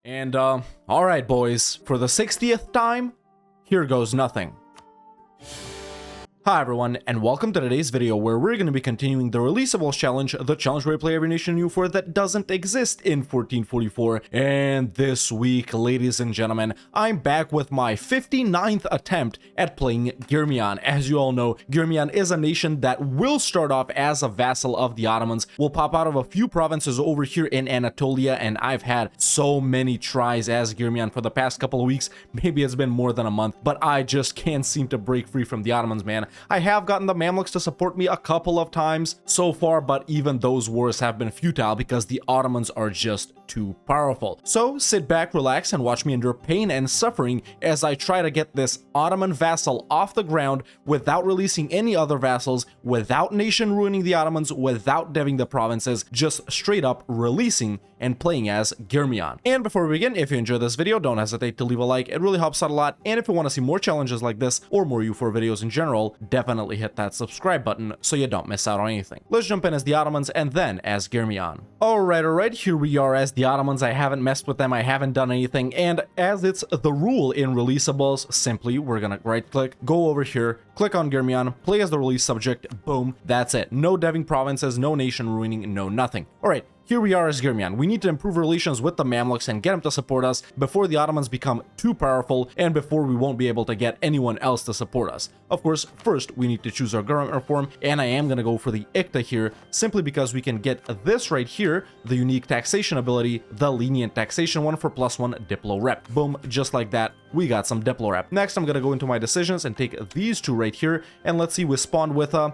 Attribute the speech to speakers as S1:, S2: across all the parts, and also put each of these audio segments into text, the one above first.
S1: And, alright boys, for the 60th time, here goes nothing. Hi everyone, and welcome to today's video where we're going to be continuing the Releasables challenge, the challenge where we play every nation in EU4 that doesn't exist in 1444. And this week, ladies and gentlemen, I'm back with my 59th attempt at playing Girmian. As you all know, Girmian is a nation that will start off as a vassal of the Ottomans, will pop out of a few provinces over here in Anatolia, and I've had so many tries as Girmian for the past couple of weeks. Maybe it's been more than a month, but I just can't seem to break free from the Ottomans, man. I have gotten the Mamluks to support me a couple of times so far, but even those wars have been futile because the Ottomans are just too powerful. So sit back, relax, and watch me endure pain and suffering as I try to get this Ottoman vassal off the ground without releasing any other vassals, without nation ruining the Ottomans, without deving the provinces, just straight up releasing and playing as Girmian. And before we begin, if you enjoyed this video, don't hesitate to leave a like. It really helps out a lot. And if you want to see more challenges like this or more EU4 videos in general, definitely hit that subscribe button so you don't miss out on anything. Let's jump in as the Ottomans and then as Girmian. Alright, here we are as the Ottomans. I haven't messed with them, I haven't done anything, and as it's the rule in Releasables, simply we're gonna right click, go over here, click on Girmian, play as the release subject, boom, that's it. No deving provinces, no nation ruining, no nothing. Alright. Here we are as Girmian. We need to improve relations with the Mamluks and get them to support us before the Ottomans become too powerful and before we won't be able to get anyone else to support us. Of course, first we need to choose our government reform, and I am going to go for the ICTA here simply because we can get this right here, the unique taxation ability, the lenient taxation one for +1 Diplo rep. Boom, just like that, we got some Diplo rep. Next, I'm going to go into my decisions and take these two right here, and let's see, we spawned with a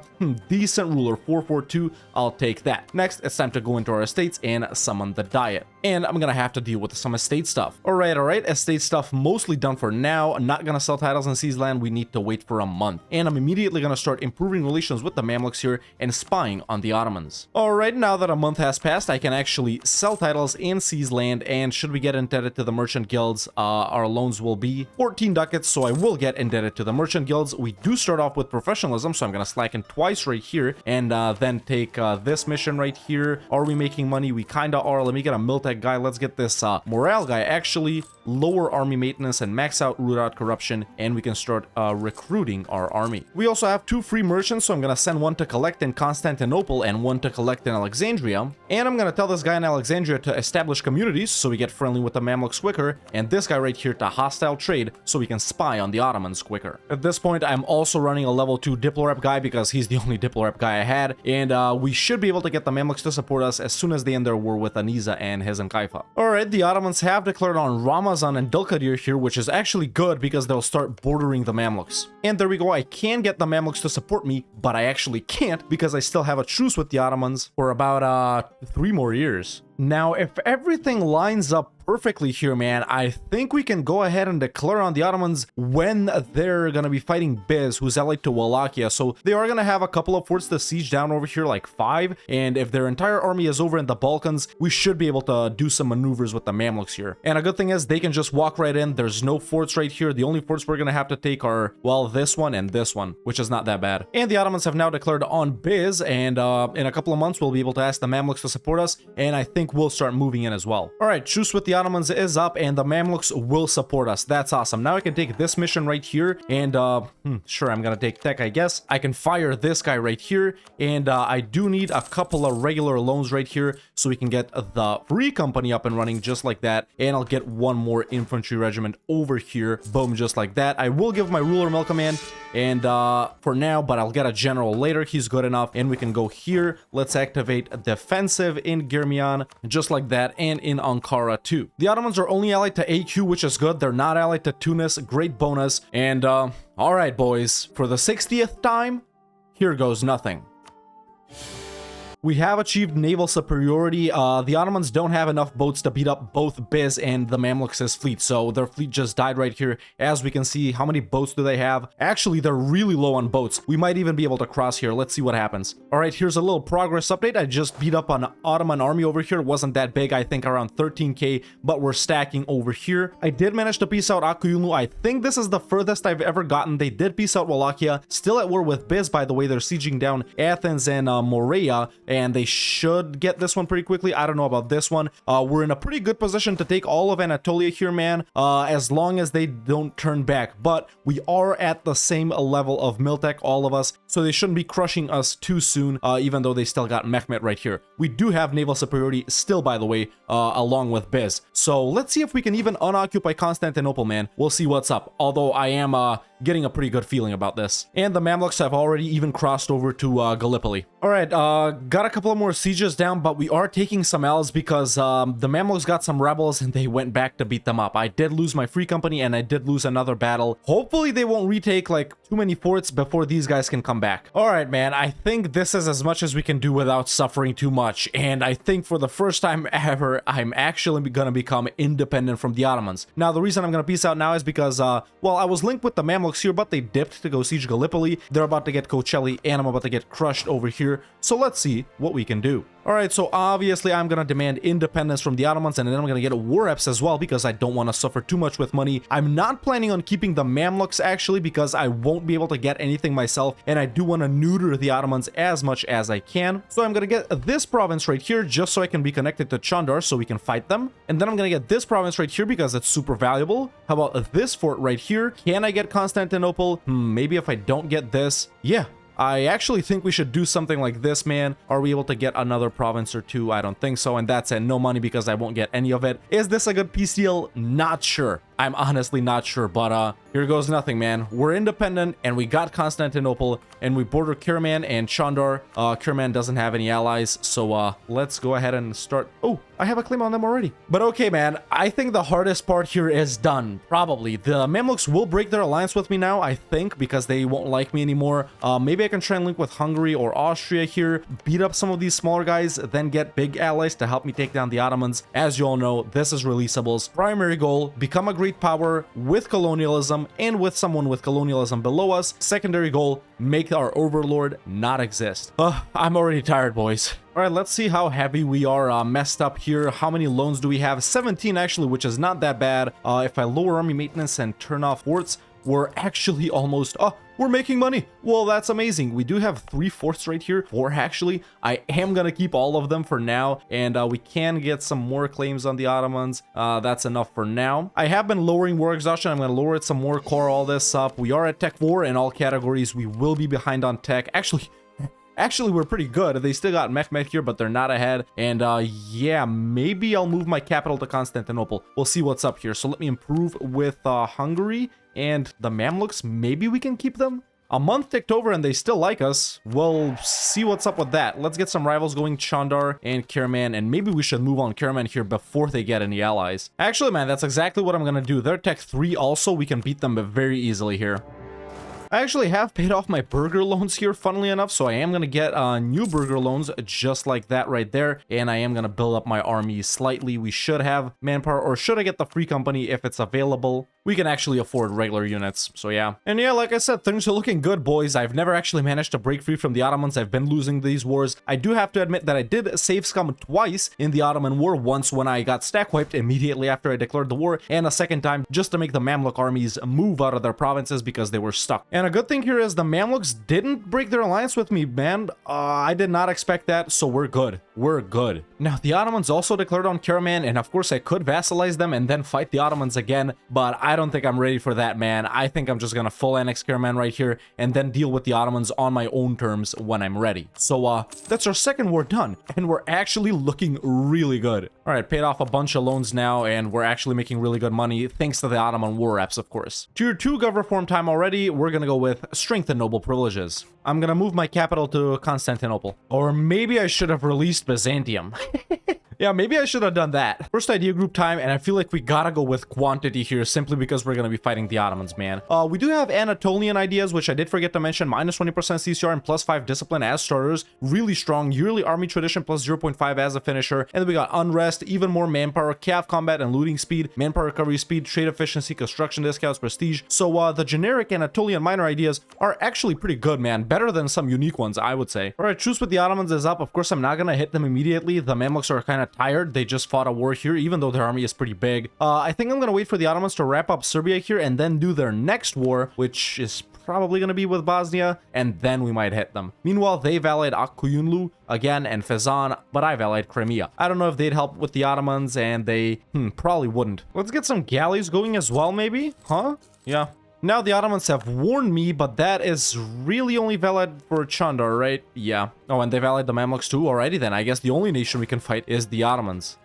S1: decent ruler, 442, I'll take that. Next, it's time to go into our estate and summon the diet. And I'm gonna have to deal with some estate stuff. Alright, estate stuff mostly done for now. I'm not gonna sell titles and seize land, we need to wait for a month. And I'm immediately gonna start improving relations with the Mamluks here and spying on the Ottomans. Alright, now that a month has passed, I can actually sell titles and seize land, and should we get indebted to the merchant guilds, our loans will be 14 ducats, so I will get indebted to the merchant guilds. We do start off with professionalism, so I'm gonna slacken twice right here, and then take this mission right here. Are we making money? We kinda are. Let me get a Miltech guy. Let's get this morale guy. Actually, lower army maintenance and max out root out corruption, and we can start recruiting our army. We also have 2 free merchants, so I'm gonna send one to collect in Constantinople and one to collect in Alexandria. And I'm gonna tell this guy in Alexandria to establish communities so we get friendly with the Mamluks quicker, and this guy right here to hostile trade so we can spy on the Ottomans quicker. At this point, I'm also running a level 2 Diplo rep guy because he's the only Diplo rep guy I had, and we should be able to get the Mamluks to support us as soon as they end their war with Aniza and Hezenkaifa. Alright, the Ottomans have declared on Ramazan and Dulkadir here, which is actually good because they'll start bordering the Mamluks. And there we go, I can get the Mamluks to support me, but I actually can't because I still have a truce with the Ottomans for about 3 more years. Now, if everything lines up perfectly here, man, I think we can go ahead and declare on the Ottomans when they're gonna be fighting Biz, who's allied to Wallachia. So they are gonna have a couple of forts to siege down over here, like 5. And if their entire army is over in the Balkans, we should be able to do some maneuvers with the Mamluks here. And a good thing is they can just walk right in. There's no forts right here. The only forts we're gonna have to take are, well, this one and this one, which is not that bad. And the Ottomans have now declared on Biz, and in a couple of months, we'll be able to ask the Mamluks to support us. And I think we'll start moving in as well. Alright, truce with the Ottomans is up, and the Mamluks will support us. That's awesome. Now I can take this mission right here, and sure, I'm gonna take tech, I guess. I can fire this guy right here, and I do need a couple of regular loans right here so we can get the free company up and running just like that, and I'll get one more infantry regiment over here. Boom, just like that. I will give my ruler Milk Command, and for now, but I'll get a general later. He's good enough, and we can go here. Let's activate defensive in Girmian, just like that, and in Ankara too. The Ottomans are only allied to AQ, which is good. They're not allied to Tunis. Great bonus. And alright boys, for the 60th time, here goes nothing. We have achieved naval superiority. The Ottomans don't have enough boats to beat up both Biz and the Mamluks' fleet, so their fleet just died right here. As we can see, how many boats do they have? Actually, they're really low on boats. We might even be able to cross here. Let's see what happens. All right, here's a little progress update. I just beat up an Ottoman army over here. It wasn't that big, I think around 13k, but we're stacking over here. I did manage to peace out Akuyunu. I think this is the furthest I've ever gotten. They did peace out Wallachia. Still at war with Biz, by the way. They're sieging down Athens and Morea, and they should get this one pretty quickly. I don't know about this one. We're in a pretty good position to take all of Anatolia here, man, as long as they don't turn back. But we are at the same level of Miltech, all of us, so they shouldn't be crushing us too soon, even though they still got Mehmet right here. We do have naval superiority still, by the way, along with Biz. So let's see if we can even unoccupy Constantinople, man. We'll see what's up, although I am getting a pretty good feeling about this. And the Mamluks have already even crossed over to Gallipoli. All right, got a couple of more sieges down, but we are taking some L's because the Mamluks got some rebels and they went back to beat them up. I did lose my free company and I did lose another battle. Hopefully they won't retake like too many forts before these guys can come back. All right, man, I think this is as much as we can do without suffering too much. And I think for the first time ever, I'm actually gonna become independent from the Ottomans. Now, the reason I'm gonna peace out now is because, well, I was linked with the Mamluks here, but they dipped to go siege Gallipoli. They're about to get Kocaeli, and I'm about to get crushed over here. So let's see what we can do. All right, so obviously I'm gonna demand independence from the Ottomans, and then I'm gonna get a war reps as well because I don't want to suffer too much with money. I'm not planning on keeping the Mamluks actually because I won't be able to get anything myself, and I do want to neuter the Ottomans as much as I can. So I'm gonna get this province right here just so I can be connected to Chandar so we can fight them. And then I'm gonna get this province right here because it's super valuable. How about this fort right here? Can I get Constantinople? Maybe if I don't get this. Yeah. I actually think we should do something like this, man. Are we able to get another province or two? I don't think so, and that's it. No money because I won't get any of it. Is this a good peace deal? Not sure. I'm honestly not sure, but here goes nothing, man. We're independent, and we got Constantinople, and we border Karaman and Chandar. Karaman doesn't have any allies, so let's go ahead and start. Oh, I have a claim on them already. But okay, man, I think the hardest part here is done, probably. The Mamluks will break their alliance with me now, I think, because they won't like me anymore. Maybe I can try and link with Hungary or Austria here, beat up some of these smaller guys, then get big allies to help me take down the Ottomans. As you all know, this is Releasables. Primary goal, become a great power with colonialism and with someone with colonialism below us. Secondary goal, make our overlord not exist. I'm already tired, boys. All right, let's see how heavy we are messed up here. How many loans do we have? 17 actually, which is not that bad. If I lower army maintenance and turn off forts, we're actually almost, we're making money. Well, that's amazing. We do have 3 forts right here, 4 actually. I am gonna keep all of them for now, and we can get some more claims on the Ottomans. That's enough for now. I have been lowering war exhaustion. I'm gonna lower it some more, core all this up. We are at tech 4 in all categories. We will be behind on tech. Actually, we're pretty good. They still got Mehmet here, but they're not ahead. And yeah, maybe I'll move my capital to Constantinople. We'll see what's up here. So let me improve with Hungary and the Mamluks. Maybe we can keep them. A month ticked over and they still like us. We'll see what's up with that. Let's get some rivals going, Chandar and Karaman, and maybe we should move on Karaman here before they get any allies. Actually, man, that's exactly what I'm gonna do. They're tech 3 also. We can beat them very easily here. I actually have paid off my burger loans here, funnily enough, so I am going to get new burger loans just like that right there, and I am going to build up my army slightly. We should have manpower, or should I get the free company if it's available? We can actually afford regular units, so yeah. And yeah, like I said, things are looking good, boys. I've never actually managed to break free from the Ottomans. I've been losing these wars. I do have to admit that I did save scum twice in the Ottoman War, once when I got stack wiped immediately after I declared the war, and a second time just to make the Mamluk armies move out of their provinces because they were stuck. And a good thing here is the Mamluks didn't break their alliance with me, man. I did not expect that, so we're good. We're good. Now, the Ottomans also declared on Karaman, and of course I could vassalize them and then fight the Ottomans again, but I don't think I'm ready for that, man. I think I'm just gonna full annex Karaman right here and then deal with the Ottomans on my own terms when I'm ready. So, that's our second war done, and we're actually looking really good. All right, paid off a bunch of loans now, and we're actually making really good money, thanks to the Ottoman war reps, of course. Tier 2 gov reform time already. We're gonna go with strength and noble privileges. I'm gonna move my capital to Constantinople. Or maybe I should have released Byzantium. Yeah, maybe I should have done that. First idea group time, and I feel like we gotta go with quantity here simply because we're gonna be fighting the Ottomans, man. We do have Anatolian ideas, which I did forget to mention. Minus 20% CCR and plus 5 discipline as starters. Really strong. Yearly army tradition plus 0.5 as a finisher. And then we got unrest, even more manpower, cav combat and looting speed, manpower recovery speed, trade efficiency, construction discounts, prestige. So the generic Anatolian minor ideas are actually pretty good, man. Better than some unique ones, I would say. All right, truce with the Ottomans is up. Of course, I'm not gonna hit them immediately. The Mamluks are kind of of tired. They just fought a war here, even though their army is pretty big. I think I'm going to wait for the Ottomans to wrap up Serbia here and then do their next war, which is probably going to be with Bosnia, and then we might hit them. Meanwhile, they've allied Akkuyunlu again and Fezzan, but I've allied Crimea. I don't know if they'd help with the Ottomans, and they probably wouldn't. Let's get some galleys going as well, maybe? Huh? Yeah. Now the Ottomans have warned me, but that is really only valid for Chandar, right? Yeah. Oh, and they've allied the Mamluks too? Alrighty then. I guess the only nation we can fight is the Ottomans.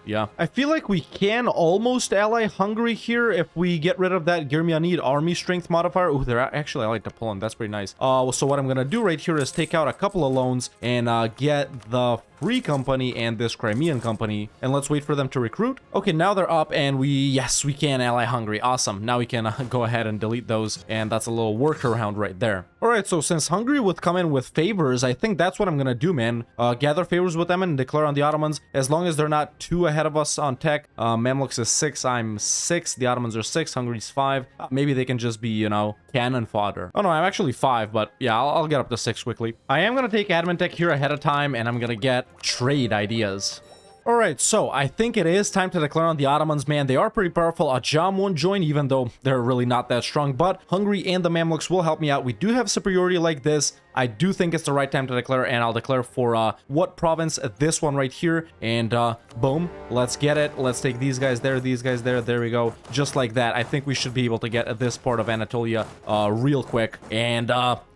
S1: Yeah. I feel like we can almost ally Hungary here if we get rid of that Germianid army strength modifier. Ooh, they're actually allied to Poland. That's pretty nice. So what I'm gonna do right here is take out a couple of loans and get the Free Company and this Crimean Company, and let's wait for them to recruit. Okay, now they're up, and yes, we can ally Hungary. Awesome. Now we can go ahead and delete those, and that's a little workaround right there. All right, so since Hungary would come in with favors, I think that's what I'm gonna do, man. Gather favors with them and declare on the Ottomans, as long as they're not too ahead of us on tech. Mamluks is 6, I'm 6, the Ottomans are 6, Hungary's 5. Maybe they can just be, you know, cannon fodder. Oh no, I'm actually 5, but yeah, I'll get up to 6 quickly. I am gonna take admin tech here ahead of time, and I'm gonna get trade ideas. Alright, so I think it is time to declare on the Ottomans, man. They are pretty powerful. Ajam won't join, even though they're really not that strong, but Hungary and the Mamluks will help me out. We do have superiority like this. I do think it's the right time to declare, and I'll declare for what province? This one right here, and boom, let's get it. Let's take these guys there, there we go. Just like that. I think we should be able to get this part of Anatolia real quick, and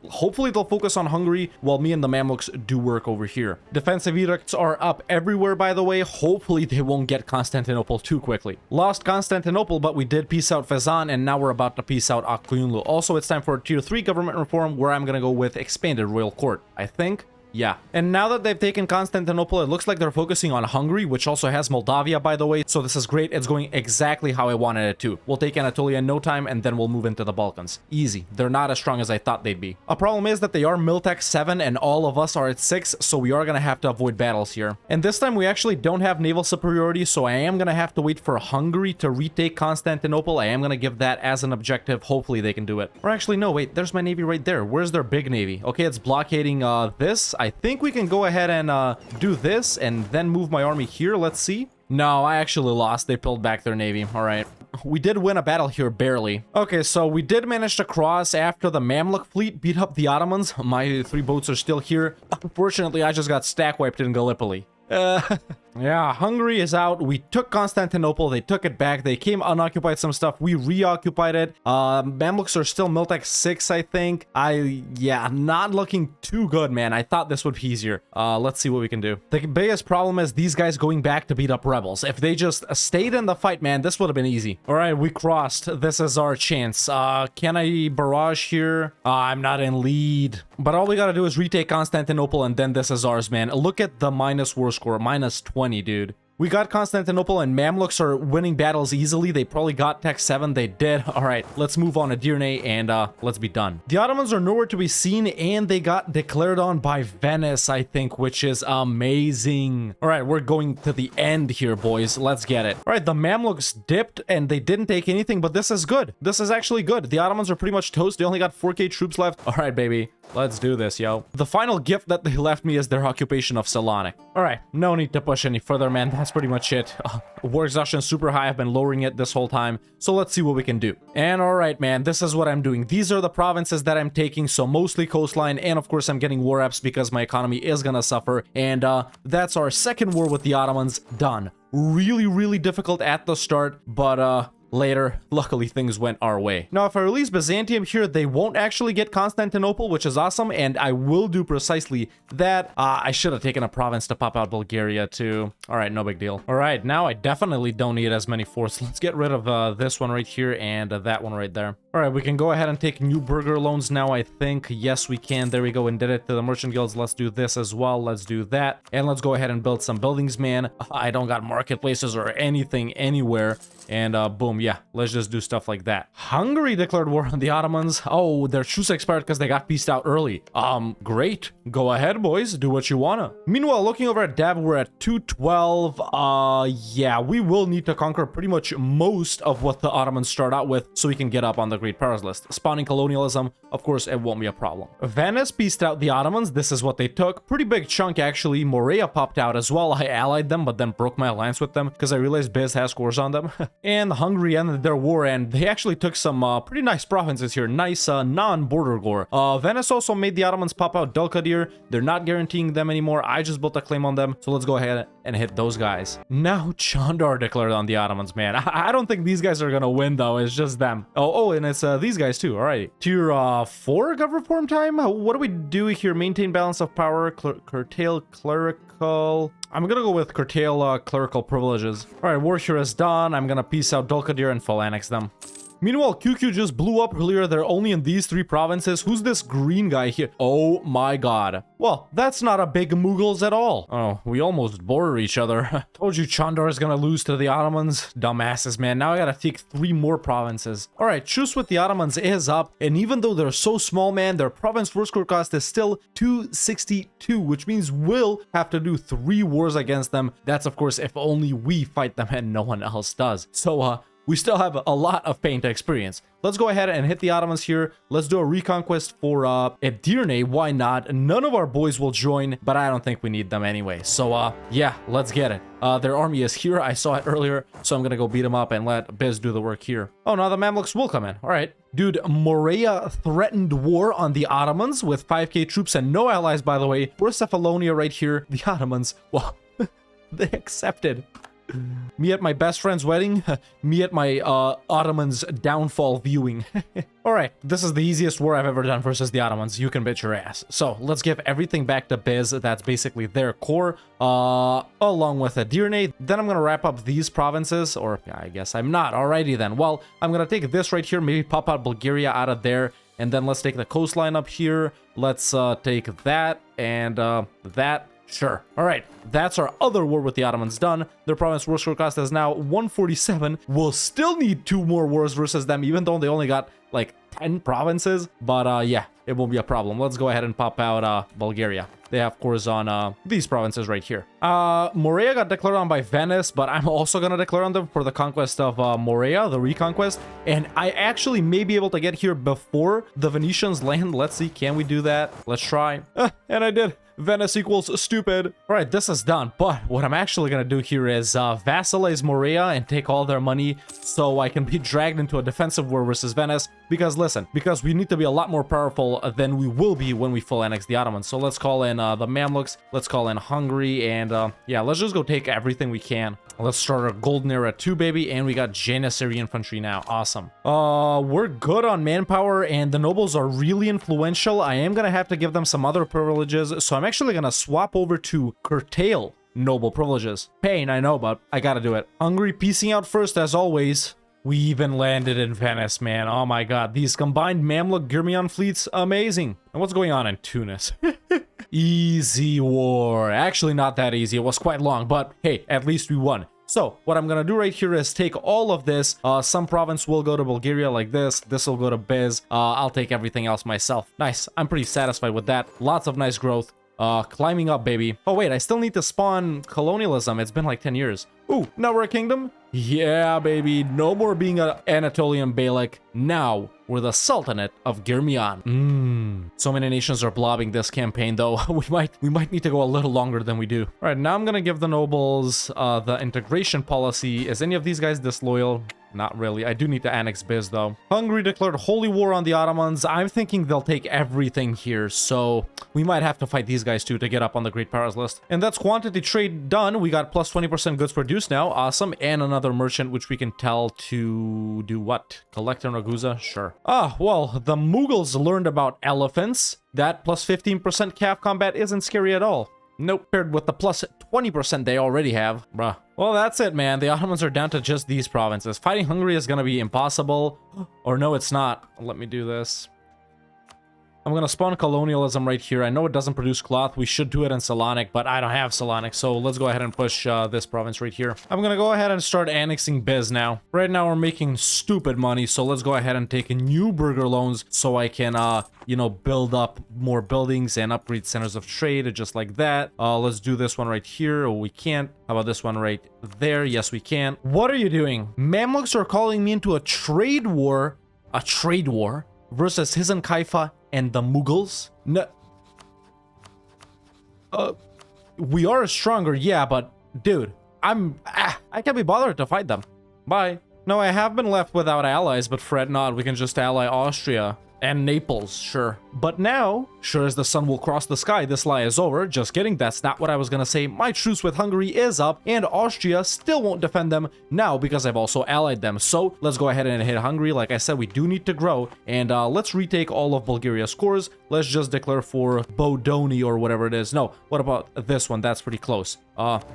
S1: hopefully they'll focus on Hungary while me and the Mamluks do work over here. Defensive edicts are up everywhere, by the way. Hopefully they won't get Constantinople too quickly. Lost Constantinople, but we did peace out Fezzan, and now we're about to peace out Akkuyunlu. Also, it's time for tier 3 government reform, where I'm gonna go with expanded royal court, I think. Yeah. And now that they've taken Constantinople, it looks like they're focusing on Hungary, which also has Moldavia, by the way. So this is great. It's going exactly how I wanted it to. We'll take Anatolia in no time, and then we'll move into the Balkans. Easy. They're not as strong as I thought they'd be. A problem is that they are Miltech 7, and all of us are at 6, so we are going to have to avoid battles here. And this time, we actually don't have naval superiority, so I am going to have to wait for Hungary to retake Constantinople. I am going to give that as an objective. Hopefully, they can do it. Or actually, no, wait. There's my navy right there. Where's their big navy? Okay, it's blockading this. I think we can go ahead and do this and then move my army here. Let's see. No, I actually lost. They pulled back their navy. All right. We did win a battle here, barely. Okay, so we did manage to cross after the Mamluk fleet beat up the Ottomans. My 3 boats are still here. Unfortunately, I just got stack wiped in Gallipoli. Yeah, Hungary is out. We took Constantinople. They took it back. They came unoccupied some stuff. We reoccupied it. Mamluks are still Miltech 6, I think. Yeah, not looking too good, man. I thought this would be easier. Let's see what we can do. The biggest problem is these guys going back to beat up rebels. If they just stayed in the fight, man, this would have been easy. All right, we crossed. This is our chance. Can I barrage here? I'm not in lead. But all we gotta do is retake Constantinople, and then this is ours, man. Look at the minus war score, minus 20, dude. We got Constantinople, and Mamluks are winning battles easily. They probably got Tech 7. They did. All right, let's move on to Dirne, and let's be done. The Ottomans are nowhere to be seen, and they got declared on by Venice, I think, which is amazing. All right, we're going to the end here, boys. Let's get it. All right, the Mamluks dipped, and they didn't take anything, but this is good. This is actually good. The Ottomans are pretty much toast. They only got 4K troops left. All right, baby. Let's do this, yo. The final gift that they left me is their occupation of Salonik. All right, no need to push any further, man. That's pretty much it. War exhaustion super high. I've been lowering it this whole time. So let's see what we can do. And all right, man, this is what I'm doing. These are the provinces that I'm taking. So mostly coastline. And of course, I'm getting war apps because my economy is gonna suffer. And that's our second war with the Ottomans done. Really, really difficult at the start, but later, luckily, things went our way. Now, if I release Byzantium here, they won't actually get Constantinople, which is awesome, and I will do precisely that. I should have taken a province to pop out Bulgaria, too. All right, no big deal. All right, now I definitely don't need as many forts. Let's get rid of this one right here and that one right there. All right, we can go ahead and take new burger loans now, I think. Yes, we can. There we go, and did it to the merchant guilds. Let's do this as well. Let's do that. And let's go ahead and build some buildings, man. I don't got marketplaces or anything anywhere. And boom, yeah, let's just do stuff like that. Hungary declared war on the Ottomans. Oh, their truce expired because they got pieced out early. Great. Go ahead, boys. Do what you wanna. Meanwhile, looking over at Dav, we're at 212. Yeah, we will need to conquer pretty much most of what the Ottomans start out with so we can get up on the Great Powers list. Spawning colonialism, of course, it won't be a problem. Venice pieced out the Ottomans. This is what they took. Pretty big chunk, actually. Morea popped out as well. I allied them, but then broke my alliance with them because I realized Biz has scores on them. And Hungary ended their war, and they actually took some pretty nice provinces here. Nice non-border war. Venice also made the Ottomans pop out Dulkadir. They're not guaranteeing them anymore. I just built a claim on them, so let's go ahead and hit those guys. Now Chandar declared on the Ottomans, man. I don't think these guys are gonna win, though. It's just them. Oh, and it's these guys, too. All right. Tier 4 gov reform time? What do we do here? Maintain balance of power, curtail clerical... I'm gonna go with curtail clerical privileges. All right, war here is done. I'm gonna peace out Dulkadir and full annex them. Meanwhile, QQ just blew up earlier. They're only in these 3 provinces. Who's this green guy here? Oh my god. Well, that's not a big Mughals at all. Oh, we almost border each other. Told you Chandar is gonna lose to the Ottomans. Dumbasses, man. Now I gotta take 3 more provinces. All right, truce with the Ottomans is up. And even though they're so small, man, their province war score cost is still 262, which means we'll have to do 3 wars against them. That's, of course, if only we fight them and no one else does. So, we still have a lot of pain to experience. Let's go ahead and hit the Ottomans here. Let's do a reconquest for Edirne. Why not? None of our boys will join, but I don't think we need them anyway. So, yeah, let's get it. Their army is here. I saw it earlier, so I'm gonna go beat them up and let Biz do the work here. Oh, now the Mamluks will come in. All right. Dude, Morea threatened war on the Ottomans with 5k troops and no allies, by the way. We're Cephalonia right here. The Ottomans, well, they accepted. Me at my best friend's wedding, me at my Ottomans downfall viewing. All right, this is the easiest war I've ever done versus the Ottomans. You can bet your ass. So let's give everything back to Biz. That's basically their core, along with Edirne. Then I'm gonna wrap up these provinces, or I guess I'm not. Alrighty then. Well, I'm gonna take this right here, maybe pop out Bulgaria out of there, and then let's take the coastline up here. Let's take that and that. Sure. All right. That's our other war with the Ottomans done. Their province war score cost is now 147. We'll still need 2 more wars versus them, even though they only got like 10 provinces. But yeah, it won't be a problem. Let's go ahead and pop out Bulgaria. They have cores on these provinces right here. Morea got declared on by Venice, but I'm also going to declare on them for the conquest of Morea, the reconquest. And I actually may be able to get here before the Venetians land. Let's see. Can we do that? Let's try. And I did. Venice equals stupid. All right, this is done. But what I'm actually going to do here is vassalize Morea and take all their money so I can be dragged into a defensive war versus Venice. Because listen, because we need to be a lot more powerful than we will be when we full annex the Ottomans. So let's call in the Mamluks. Let's call in Hungary. And yeah, let's just go take everything we can. Let's start our golden era 2, baby. And we got Janissary infantry now. Awesome. We're good on manpower and the nobles are really influential. I am going to have to give them some other privileges. So I'm actually going to swap over to curtail noble privileges. Pain, I know, but I got to do it. Hungary piecing out first as always. We even landed in Venice, man. Oh my god. These combined Mamluk Girmian fleets, amazing. And what's going on in Tunis? Easy war. Actually, not that easy. It was quite long, but hey, at least we won. So what I'm gonna do right here is take all of this. Some province will go to Bulgaria like this. This will go to Biz. I'll take everything else myself. Nice. I'm pretty satisfied with that. Lots of nice growth. Climbing up, baby. Oh, wait, I still need to spawn colonialism. It's been like 10 years. Ooh, now we're a kingdom? Yeah, baby. No more being an Anatolian Beylik. Now we're the Sultanate of Girmian. So many nations are blobbing this campaign, though. we might need to go a little longer than we do. All right, now I'm gonna give the nobles the integration policy. Is any of these guys disloyal? Not really. I do need to annex Biz, though. Hungary declared holy war on the Ottomans. I'm thinking they'll take everything here, so we might have to fight these guys, too, to get up on the Great Powers list. And that's quantity trade done. We got plus 20% goods produced now. Awesome. And another merchant, which we can tell to do what? Collect in Ragusa? Sure. Ah, well, the Mughals learned about elephants. That plus 15% calf combat isn't scary at all. Nope, paired with the plus 20% they already have. Bruh. Well, that's it, man. The Ottomans are down to just these provinces. Fighting Hungary is gonna be impossible. Or no, it's not. Let me do this. I'm gonna spawn colonialism right here. I know it doesn't produce cloth. We should do it in Salonic, but I don't have Salonic, so let's go ahead and push this province right here. I'm gonna go ahead and start annexing Biz now. Right now, we're making stupid money, so let's go ahead and take new burger loans so I can, you know, build up more buildings and upgrade centers of trade, just like that. Let's do this one right here. Oh, we can't. How about this one right there? Yes, we can. What are you doing? Mamluks are calling me into a trade war a trade war versus Hisan Kaifa and the Mughals? No. We are stronger, yeah, but dude, I can't be bothered to fight them. Bye. No, I have been left without allies, but fret not, we can just ally Austria. And Naples, sure. But now, sure as the sun will cross the sky, this lie is over. Just kidding, that's not what I was gonna say. My truce with Hungary is up, and Austria still won't defend them now because I've also allied them. So, let's go ahead and hit Hungary. Like I said, we do need to grow, and let's retake all of Bulgaria's cores. Let's just declare for Bodoni or whatever it is. No, what about this one? That's pretty close.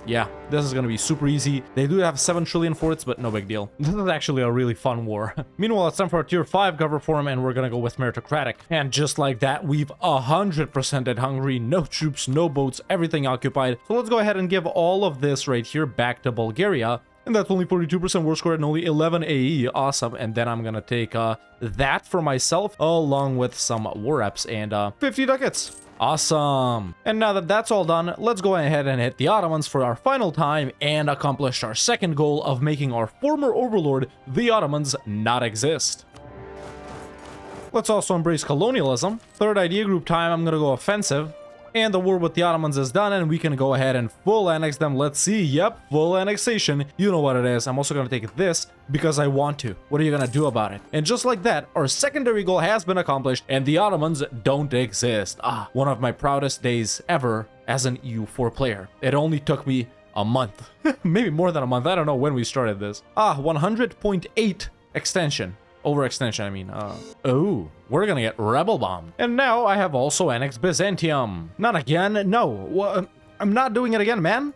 S1: Yeah, this is gonna be super easy. They do have 7 trillion forts, but no big deal. This is actually a really fun war. Meanwhile, it's time for a tier 5 government form, and we're gonna go with meritocratic. And just like that, we've 100%ed Hungary. No troops, no boats, everything occupied. So let's go ahead and give all of this right here back to Bulgaria. And that's only 42% war score and only 11 AE. Awesome. And then I'm gonna take that for myself, along with some war reps and 50 ducats. Awesome. And now that that's all done, let's go ahead and hit the Ottomans for our final time and accomplish our second goal of making our former overlord, the Ottomans, not exist. Let's also embrace colonialism. Third idea group time, I'm gonna go offensive. And the war with the Ottomans is done, and we can go ahead and full annex them. Let's see. Yep, full annexation. You know what it is. I'm also going to take this because I want to. What are you going to do about it? And just like that, our secondary goal has been accomplished, and the Ottomans don't exist. One of my proudest days ever as an EU4 player. It only took me a month. Maybe more than a month. I don't know when we started this. 100.8 extension. Overextension, I mean. Oh, we're gonna get rebel bombed. And now I have also annexed Byzantium. Not again, no. I'm not doing it again, man.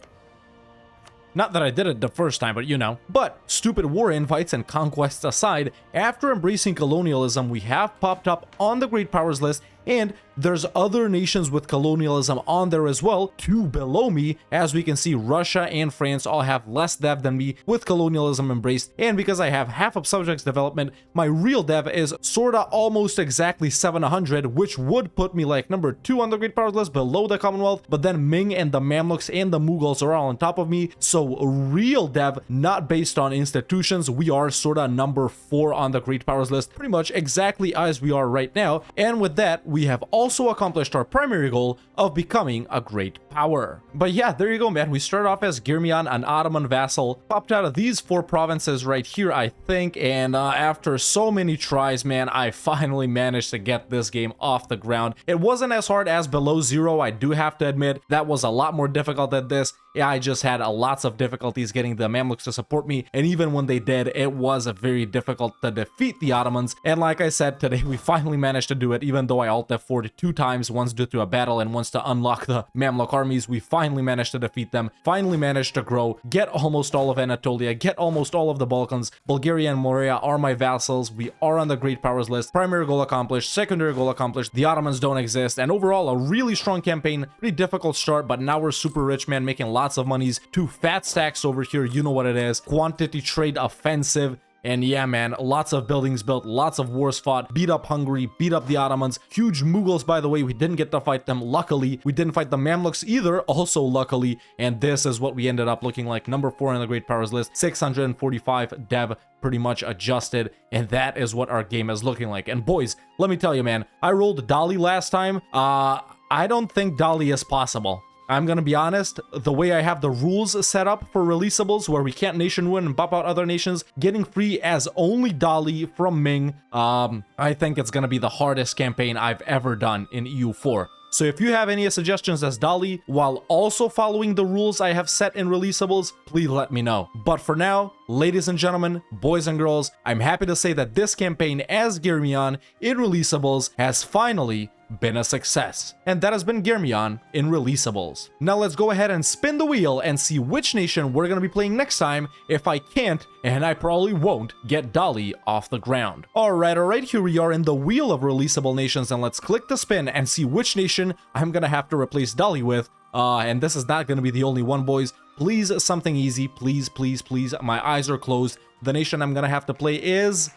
S1: Not that I did it the first time, but you know. But stupid war invites and conquests aside, after embracing colonialism, we have popped up on the Great Powers list, and there's other nations with colonialism on there as well, 2 below me. As we can see, Russia and France all have less dev than me with colonialism embraced, and because I have half of subjects development, my real dev is sorta almost exactly 700, which would put me like number 2 on the Great Powers list below the Commonwealth, but then Ming and the Mamluks and the Mughals are all on top of me, so real dev, not based on institutions, we are sorta number 4 on the Great Powers list, pretty much exactly as we are right now, and with that, we have also accomplished our primary goal of becoming a great power. But yeah, there you go, man. We started off as Girmian, an Ottoman vassal, popped out of these 4 provinces right here, I think, and after so many tries, man, I finally managed to get this game off the ground. It wasn't as hard as Below Zero, I do have to admit. That was a lot more difficult than this. Yeah, I just had lots of difficulties getting the Mamluks to support me, and even when they did, it was very difficult to defeat the Ottomans. And like I said, today we finally managed to do it, even though I alt F4'd 2 times, once due to a battle and once to unlock the Mamluk armies. We finally managed to defeat them, finally managed to grow, get almost all of Anatolia, get almost all of the Balkans. Bulgaria and Morea are my vassals. We are on the Great Powers list. Primary goal accomplished, secondary goal accomplished. The Ottomans don't exist, and overall a really strong campaign. Pretty difficult start, but now we're super rich, man, making lots of monies. 2 fat stacks over here, you know what it is. Quantity trade offensive. And yeah, man, lots of buildings built, lots of wars fought, beat up Hungary, beat up the Ottomans, huge Mughals, by the way. We didn't get to fight them, luckily. We didn't fight the Mamluks either, also luckily. And this is what we ended up looking like. Number 4 on the Great Powers list, 645 dev, pretty much adjusted. And that is what our game is looking like. And boys, let me tell you, man, I rolled Dali last time. I don't think Dali is possible. I'm gonna be honest, the way I have the rules set up for releasables, where we can't nation win and pop out other nations, getting free as only Dali from Ming, I think it's gonna be the hardest campaign I've ever done in EU4. So if you have any suggestions as Dali, while also following the rules I have set in releasables, please let me know. But for now, ladies and gentlemen, boys and girls, I'm happy to say that this campaign as Girmian in releasables has finally been a success. And that has been Girmian in releasables. Now let's go ahead and spin the wheel and see which nation we're gonna be playing next time if I can't, and I probably won't, get Dali off the ground. Alright, here we are in the wheel of releasable nations, and let's click the spin and see which nation I'm gonna have to replace Dali with. And this is not gonna be the only one, boys. Please, something easy, please, please, please. My eyes are closed. The nation I'm gonna have to play is...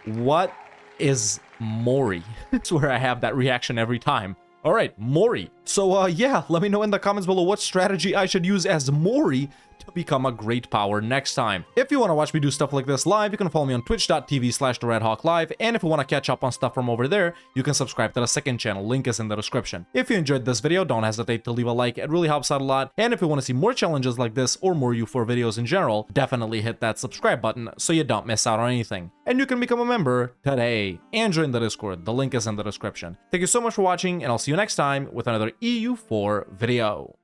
S1: What is Mori? That's where I have that reaction every time. Alright, Mori. So yeah, let me know in the comments below what strategy I should use as Mori to become a great power next time. If you want to watch me do stuff like this live, you can follow me on twitch.tv/TheRedHawkLive, and if you want to catch up on stuff from over there, you can subscribe to the second channel, link is in the description. If you enjoyed this video, don't hesitate to leave a like, it really helps out a lot, and if you want to see more challenges like this or more EU4 videos in general, definitely hit that subscribe button so you don't miss out on anything. And you can become a member today and join the Discord, the link is in the description. Thank you so much for watching, and I'll see you next time with another EU4 video.